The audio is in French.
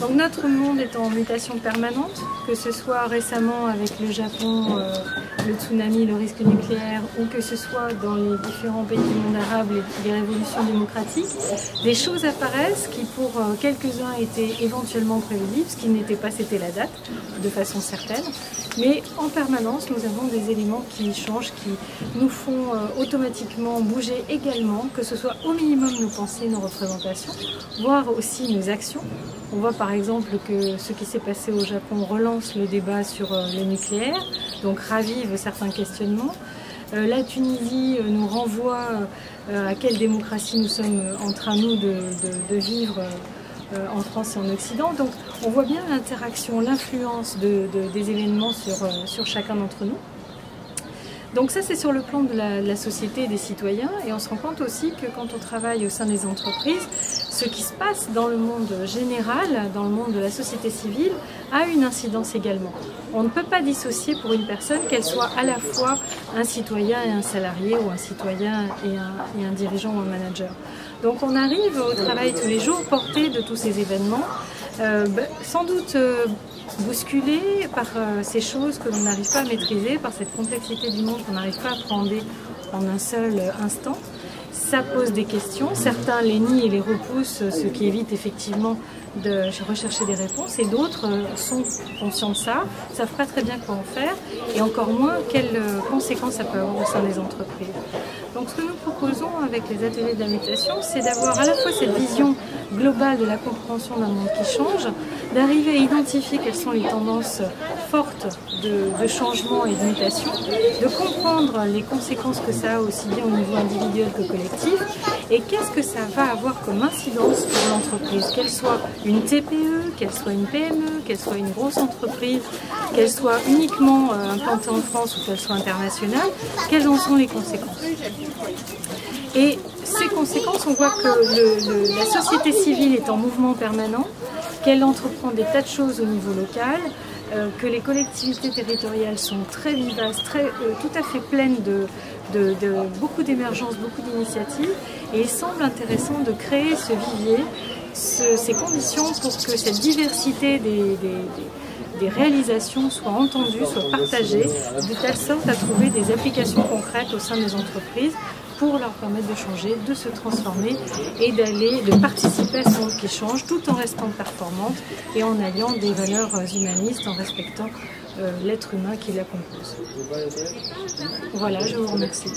Donc notre monde est en mutation permanente, que ce soit récemment avec le Japon, le tsunami, le risque nucléaire, ou que ce soit dans les différents pays du monde arabe, les révolutions démocratiques. Des choses apparaissent qui pour quelques-uns étaient éventuellement prévisibles, ce qui n'était pas, c'était la date, de façon certaine. Mais en permanence, nous avons des éléments qui changent, qui nous font automatiquement bouger également, que ce soit au minimum nos pensées, nos représentations, voire aussi nos actions. On voit par exemple que ce qui s'est passé au Japon relance le débat sur le nucléaire, donc ravive certains questionnements. La Tunisie nous renvoie à quelle démocratie nous sommes en train, nous, de vivre en France et en Occident. Donc on voit bien l'interaction, l'influence des événements sur chacun d'entre nous. Donc ça, c'est sur le plan de la société et des citoyens, et on se rend compte aussi que quand on travaille au sein des entreprises, ce qui se passe dans le monde général, dans le monde de la société civile, a une incidence également. On ne peut pas dissocier pour une personne qu'elle soit à la fois un citoyen et un salarié, ou un citoyen et un dirigeant ou un manager. Donc on arrive au travail tous les jours porté de tous ces événements, sans doute bousculé par ces choses que l'on n'arrive pas à maîtriser, par cette complexité du monde qu'on n'arrive pas à appréhender en un seul instant. Ça pose des questions, certains les nient et les repoussent, ce qui évite effectivement de rechercher des réponses, et d'autres sont conscients de ça, ne savent pas très bien quoi en faire, et encore moins quelles conséquences ça peut avoir au sein des entreprises. Donc ce que nous proposons avec les ateliers de la mutation, c'est d'avoir à la fois cette vision globale de la compréhension d'un monde qui change, d'arriver à identifier quelles sont les tendances fortes de changement et de mutation, de comprendre les conséquences que ça a aussi bien au niveau individuel que collectif, et qu'est-ce que ça va avoir comme incidence pour l'entreprise, qu'elle soit une TPE, qu'elle soit une PME, qu'elle soit une grosse entreprise, qu'elle soit uniquement implantée en France ou qu'elle soit internationale, quelles en sont les conséquences. Et ces conséquences, on voit que la société civile est en mouvement permanent, qu'elle entreprend des tas de choses au niveau local, que les collectivités territoriales sont très vivaces, tout à fait pleines de beaucoup d'émergences, beaucoup d'initiatives, et il semble intéressant de créer ce vivier, ces conditions pour que cette diversité des réalisations soit entendue, soit partagée, de telle sorte à trouver des applications concrètes au sein des entreprises pour leur permettre de changer, de se transformer et de participer à ce monde qui change, tout en restant performante et en ayant des valeurs humanistes, en respectant l'être humain qui la compose. Voilà, je vous remercie.